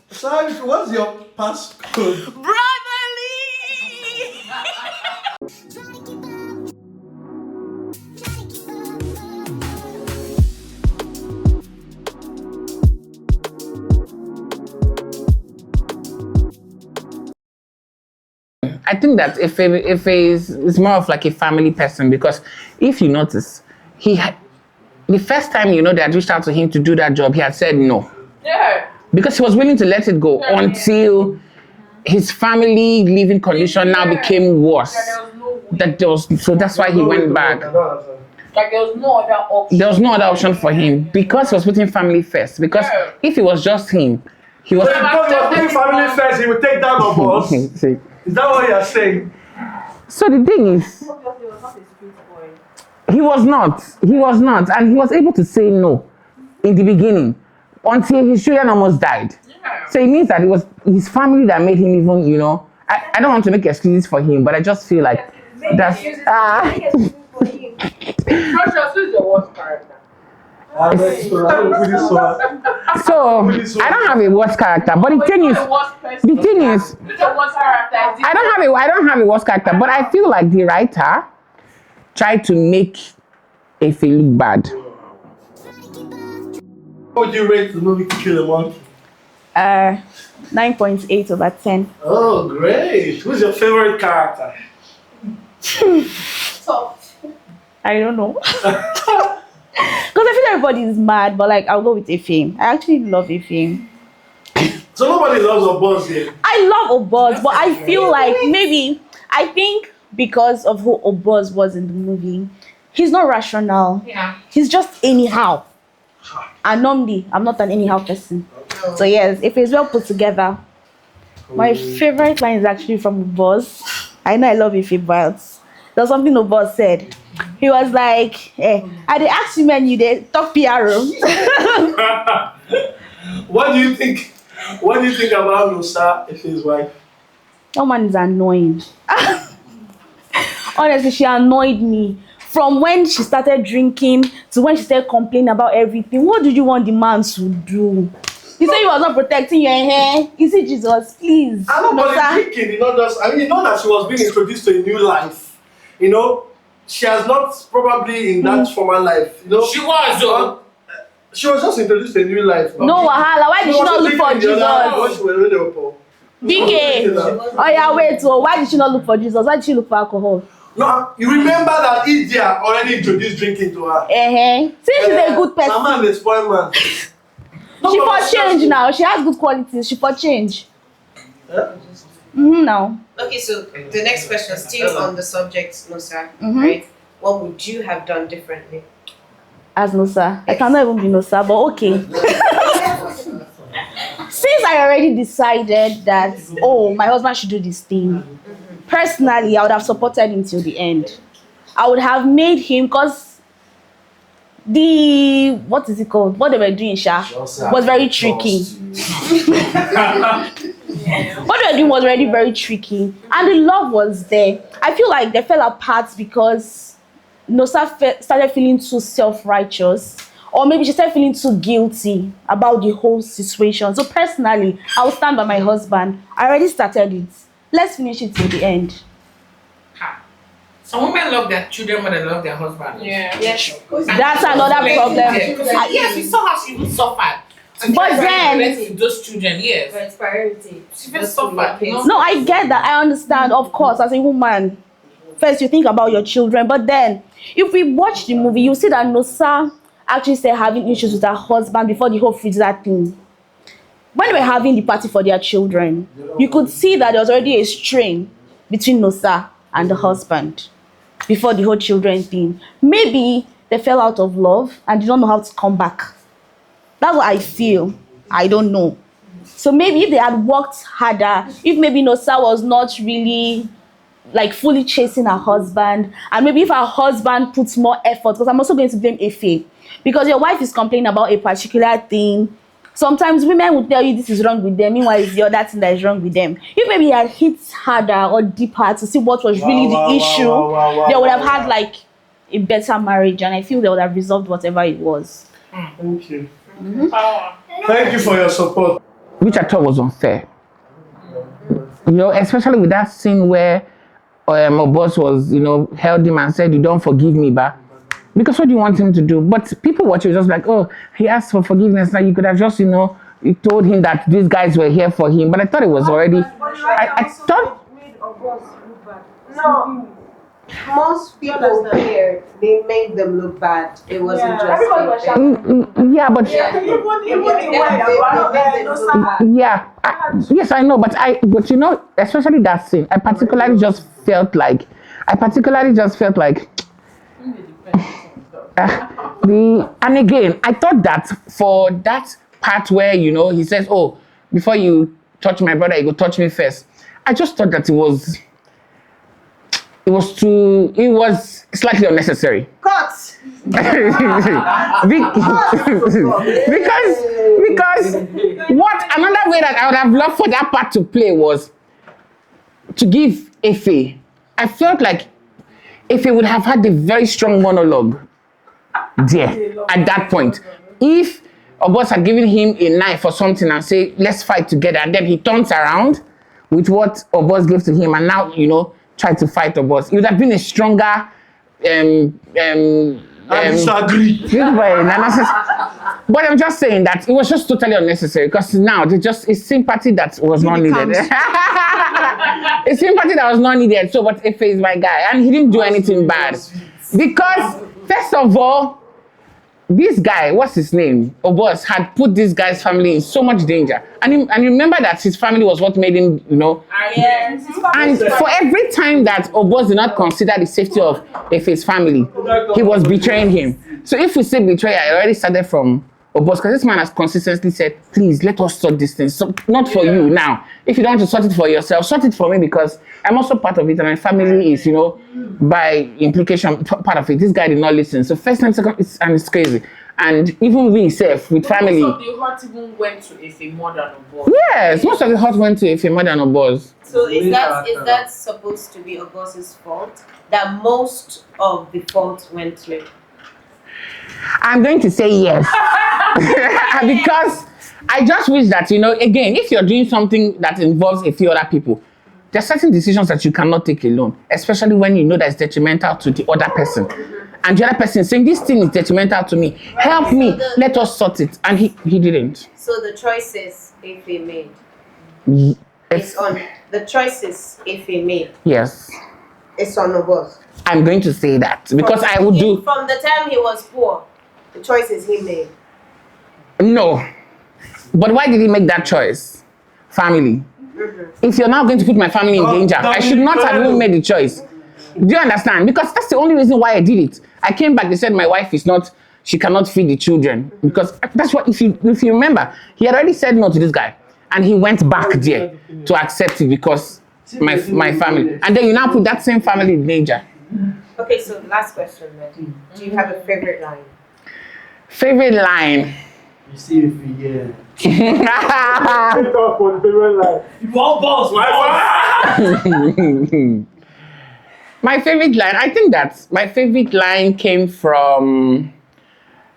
Sorry, what's your passcode? Brotherly! I think that if is more of like a family person, because if you notice, the first time they had reached out to him to do that job, he had said no. Yeah. Because he was willing to let it go until his family living condition now became worse. So that's why he went back. Like there was no other option. There was no other option for him because he was putting family first. Because if it was just him, he was. Because he was putting family first, he would take down the boss. Is that what you're saying? So the thing is, he was not, and he was able to say no in the beginning until his children almost died. Yeah. So it means that it was his family that made him even, I don't want to make excuses for him, but I just feel like that's. Precious, who's your worst character? So I don't have a worst character, but the thing is, I don't have a worst character, but I feel like the writer tried to make Efe look bad. What would you rate the movie To Kill a Monkey? 9.8 over 10. Oh, great! Who's your favorite character? I don't know. Because I feel everybody is mad, but like I'll go with Efe. I actually love Efe. So nobody loves Obos here. I love Obos, but I feel like I think because of who Obos was in the movie, he's not rational. Yeah. He's just anyhow. And normally, I'm not an anyhow person. So yes, if it's well put together. My favorite line is actually from Obos. I know I love Efe, but there's something Obos said. He was like, I dey ask you when you dey talk PR. What do you think? What do you think about Nusa, Efe's wife? That man is annoying. Honestly, she annoyed me. From when she started drinking to when she started complaining about everything. What did you want the man to do? You say he was not protecting your hair. Is it Jesus? Please. I know, but drinking, you know that she was being introduced to a new life. She has not probably in that former life. She was. She was just introduced to a new life. No wahala. Why did she not look for Jesus? BK. Oh yeah, wait. So why did she not look for Jesus? Why did she look for alcohol? No, you remember that Idia already introduced drinking to her. See, she's a good person. Mama is a spoiled man. She for change now. She has good qualities. She for change. Now. Okay, so the next question, still on the subject, Nosa, right? What would you have done differently? As Nosa, I cannot even be Nosa, but okay. Since I already decided that, my husband should do this thing, personally, I would have supported him till the end. I would have made him, because what is it called? What they were doing, was very tricky. What they were doing was already very tricky. And the love was there. I feel like they fell apart because Nosa started feeling too self-righteous. Or maybe she started feeling too guilty about the whole situation. So personally, I will stand by my husband. I already started it. Let's finish it till the end. Some women love their children more than they love their husband. Yeah. Yes. That's another problem. Yes, we saw how she even suffered. But then, those children, yes. But it's priority. She even suffered. no, I get that. I understand, of course, as a woman. First, you think about your children. But then, if we watch the movie, you see that Nosa actually started having issues with her husband before the whole freezer thing. When they were having the party for their children, you could see that there was already a strain between Nosa and the husband before the whole children thing. Maybe they fell out of love and did not know how to come back. That's what I feel. I don't know. So maybe if they had worked harder, if maybe Nosa was not really like fully chasing her husband, and maybe if her husband puts more effort, because I'm also going to blame Efe, because your wife is complaining about a particular thing. Sometimes women will tell you this is wrong with them, meanwhile it's the other thing that is wrong with them. If maybe he had hit harder or deeper to see what was really the issue, they would have had like a better marriage, and I feel they would have resolved whatever it was. Thank you. Thank you for your support. which I thought was unfair. You know, especially with that scene where my boss was, you know, held him and said, "You don't forgive me, ba." Because what do you want him to do? But people watch it just like, oh, he asked for forgiveness. Now you could have just, you know, you told him that these guys were here for him. But I thought it was already. I thought. No, most people here, they made them look bad. It wasn't just Everybody was Yeah, but yeah, yes, I know, but but you know, especially that scene, I particularly just felt like, and again, I thought that for that part where, you know, he says, "Oh, before you touch my brother, you go touch me first." I just thought that it was slightly unnecessary. Cut. because what another way that I would have loved for that part to play was to give Efe. I felt like Efe would have had a very strong monologue there at that point. If Obos had given him a knife or something and say, "Let's fight together," and then he turns around with what Obos gave to him, and now, you know, try to fight Obos, it would have been a stronger I disagree. but I'm just saying that it was just totally unnecessary, because now it's sympathy that was not needed. It's sympathy that was not needed. So, but Efe is my guy, and he didn't do anything bad. Because, first of all, this guy, what's his name? Obos had put this guy's family in so much danger. And remember that his family was what made him, you know. Yes. And for every time that Obos did not consider the safety of Efe's family, he was betraying him. So if we say betrayal, I already started from Obos, because this man has consistently said, "Please, let us sort this thing. So, not for you now. If you don't want to sort it for yourself, sort it for me, because I'm also part of it, and my family is, you know, by implication, part of it." This guy did not listen. So first time, second, it's crazy. And even we, self, with family. Most of the hurt even went to Efe more than Obos. Yes, most of the hurt went to Efe more than Obos. So is that supposed to be Obos's fault? That most of the fault went to? I'm going to say yes. Because I just wish that, you know, again, if you're doing something that involves a few other people, there are certain decisions that you cannot take alone, especially when you know that it's detrimental to the other person. And the other person is saying, "This thing is detrimental to me. Help me. Let us sort it." And he didn't. So the choices Efe made. It's on the choices Efe made. Yes. It's on Obos. I'm going to say that because I would do. From the time he was poor, the choices he made. No. But why did he make that choice? Family. If you're now going to put my family in danger, I should not have even made the choice. Do you understand? Because that's the only reason why I did it. I came back, they said my wife she cannot feed the children. Because that's what, if you remember, he had already said no to this guy. And he went back there to accept it because my family. And then you now put that same family in danger. Okay, so last question then. Do you have a favorite line? Favorite line? You see if we You won't boss, my My favorite line, I think that my favorite line came from,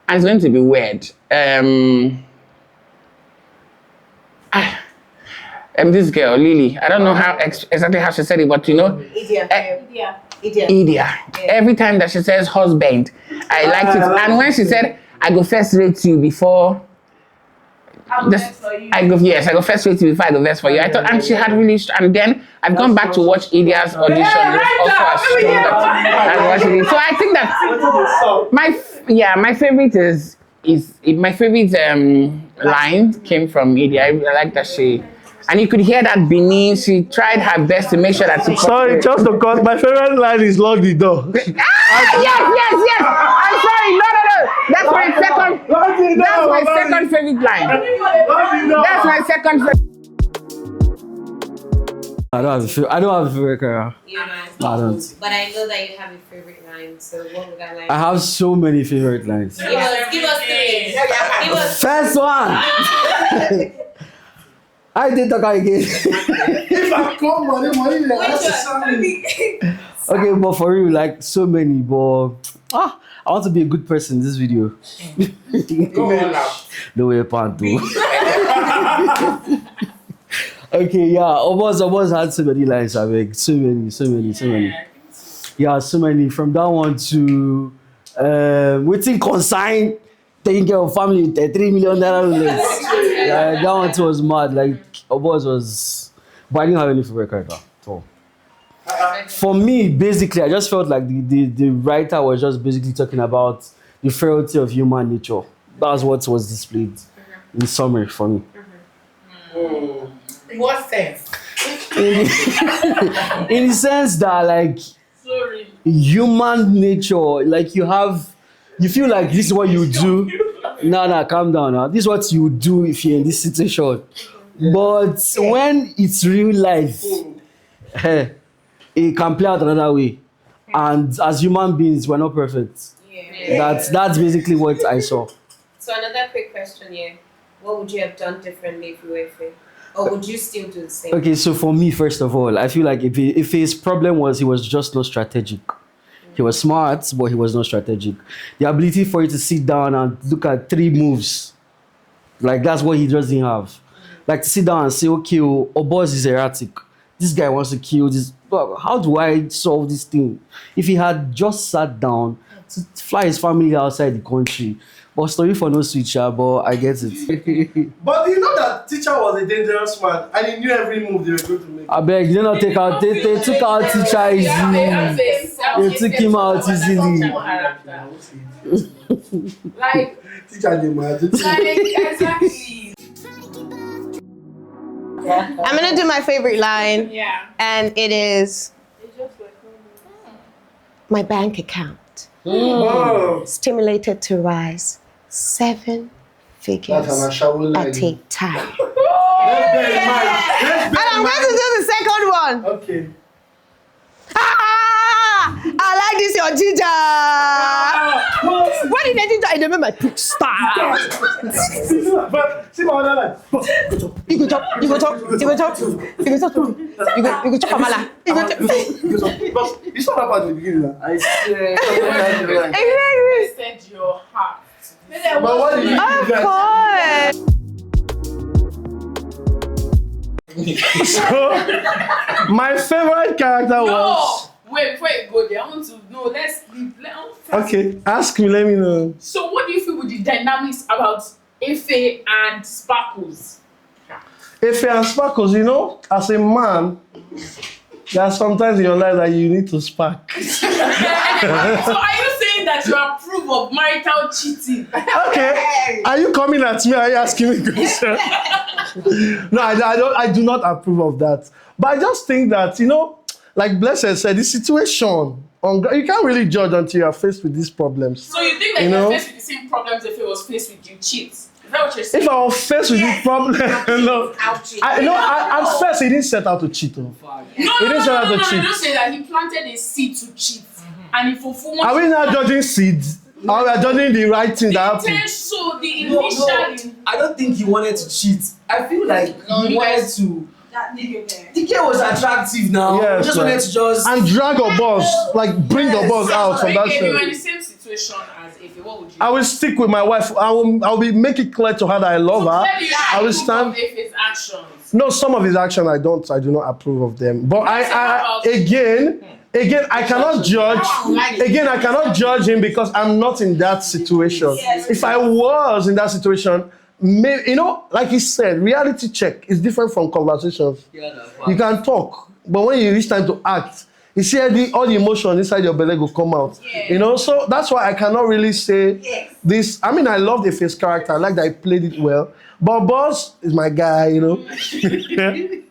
and it's going to be weird. This girl, Lily, I don't know how exactly how she said it, but you know, Idia. Every time that she says husband, I liked it. And when she said, "I go first rate you before," I go first rate you before I go first for you. I thought, and she had really, and then I've gone back to watch Idia's audition. So I think that my favorite line came from Idia. I like that she. And you could hear that Benin, she tried her best to make sure that she... Sorry, just because my favorite line is "Lock the door." Yes. I'm sorry. No. That's my second favorite line. That's my second favorite. I don't have a favorite character. You know, I don't. but I know that you have a favorite line. So what would that line be? I have so many favorite lines. Give us three. Give us First one. I did talk again. If I come, money, Okay, but for real, like so many, but I want to be a good person in this video. Go on now. The way part two. Okay, yeah. Obos had so many lines, I mean. So many. Yeah, so many. From that one to waiting consign, taking care of family, $3 million. Yeah, that one too was mad. Like, Obos was. But I didn't have any favorite character at all. For me, basically, I just felt like the writer was just basically talking about the frailty of human nature. That's what was displayed in summary for me. In what sense? In the sense that, like, Sorry. human nature, like you feel like this is what you do. Nah, calm down now. This is what you do if you're in this situation. But when it's real life, it can play out another way. And as human beings, we're not perfect. Yeah. That's basically what I saw. So another quick question here. What would you have done differently if you were Ife? Or would you still do the same? Okay, so for me, first of all, I feel like if his problem was he was just not strategic. He was smart, but he was not strategic. The ability for you to sit down and look at 3 moves, like that's what he just didn't have. Like to sit down and say, okay, Obos is erratic. This guy wants to kill this. How do I solve this thing? If he had just sat down to fly his family outside the country. But story for no switcher, but I get it. But you know that teacher was a dangerous man and he knew every move they were going to make. I beg, they did not take out. They took out teacher easily. They took him out easily. Like, Teacher name, exactly. I'm gonna do my favorite line, Yeah. and it is my bank account Oh, stimulated to rise 7 figures that's an Ashawo line. at a time. Let's bear in mind. Let's And bear in I'm going to mind. do the second one. Okay. I like this your ginger. What did they do? I remember my pick star. But see my other line. You go talk. You go talk. You go talk. You go talk. You go talk Amala. You go talk. Because it's not about the beginning. Now. I swear. Exactly. Send your heart. But what did you do? Of Guys? course. So, my favorite character was. No! Wait, before you go there, I want to know. Let's leave. Okay, ask me, let me know. So, what do you feel with the dynamics about Ife and Sparkles? If and Sparkles, you know, as a man, there are sometimes in your life that you need to spark. So, are you saying that you approve of marital cheating? Okay, are you coming at me? Are you asking me questions? No, I do not approve of that. But I just think that, you know, like Blessed said, the situation, you can't really judge until you are faced with these problems. So, you think that You you're know? faced with the same problems if it was faced with you cheat? Is that what you're saying? If I was faced with this problem, no. At first, he didn't set out to cheat. No, He didn't set out to cheat. don't say that. He planted a seed to cheat. And if for Are we not judging seeds? Or we are judging the right thing that happened? So the initial... I don't think he wanted to cheat. I feel like he wanted to. The girl was attractive now. Yes, He just wanted to just. and drag your boss, like bring your boss out from that If you were in shit. the same situation as Ife, what would you I will stick with my wife. I'll be make it clear to her that I love her. I will stand. Ife's actions. No, some of his action I do not approve of them. But again, I cannot judge. Again, I cannot judge him because I'm not in that situation. If I was in that situation, you know, like he said, reality check is different from conversations. You can talk, but when you reach time to act, you see all the emotion inside your belly will come out. You know, so that's why I cannot really say this. I mean, I love the face character. I like that he played it well. But boss is my guy, you know.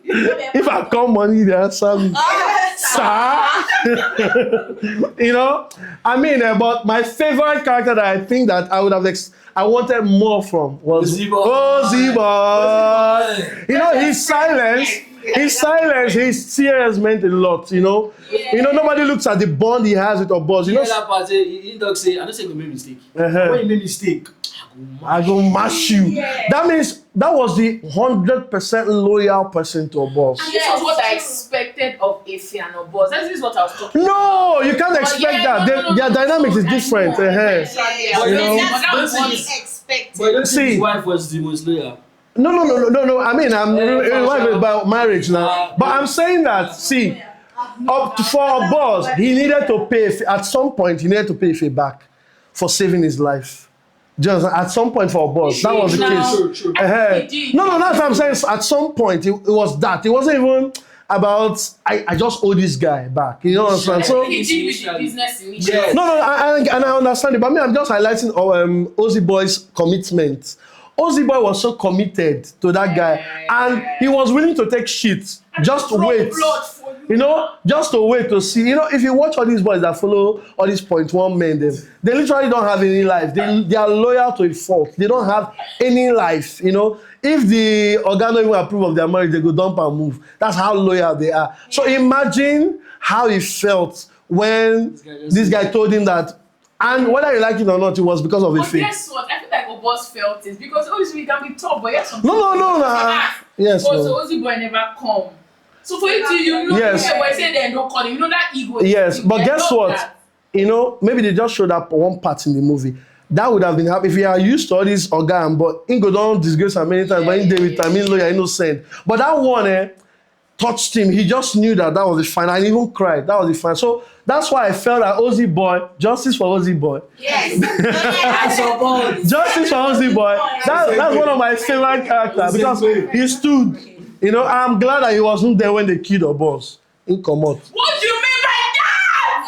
If I come money, they answer me. Sir. You know, I mean, but my favorite character that I think that I would have I wanted more from was Ozzy. You know, his silence, his tears meant a lot, you know. You know, nobody looks at the bond he has with a boss. You know, that part, he dog say, I don't say you made mistake. When you made mistake, I go mash you. That means that was the 100% loyal person to a boss. And this was what I expected of Ife and Obos. This is what I was talking about. No, you can't expect that. Their dynamics is different. But don't say his wife was the most loyal. No. I mean, I'm about marriage now. But I'm saying that, see, for a boss, he needed to pay, at some point, he needed to pay Ife back for saving his life. Just at some point for a boss, that was the case. True. No, that's what I'm saying. At some point, it was that. It wasn't even about, I just owe this guy back. You know what I'm saying? So, He did with the business in Yes. no, and I understand it, but I'm just highlighting Ozzy Boy's commitment. Ozzy Boy was so committed to that guy, and he was willing to take shit. Just wait. You know, just to wait to see. You know, if you watch all these boys that follow all these 0.1 men, they literally don't have any life. They are loyal to a fault. They don't have any life. You know, if the organ don't even approve of their marriage, they go dump and move. That's how loyal they are. So imagine how he felt when this guy told him that. And whether you like it or not, it was because of a fake. Guess what? I feel like a boss felt it because obviously we can be tough, but yes, No. Yes. Also, Ozzy Boy never come. So for you to, Yes. when say they don't call him, you know that ego. Yes, but They guess love what? that. You know, maybe they just showed up one part in the movie. That would have been happy if you are used to all this organ, but Ingo don't disgrace him many times, but in David time, lawyer innocent. But that one touched him. He just knew that was the fine. I even cried. That was the fine. So that's why I felt that Ozzy Boy, justice for Ozzy Boy. Yes. Justice for Ozzy Boy. That's one of my favorite characters because he stood. You know, I'm glad that he wasn't there when they killed the boss. In Komot. What do you mean by that?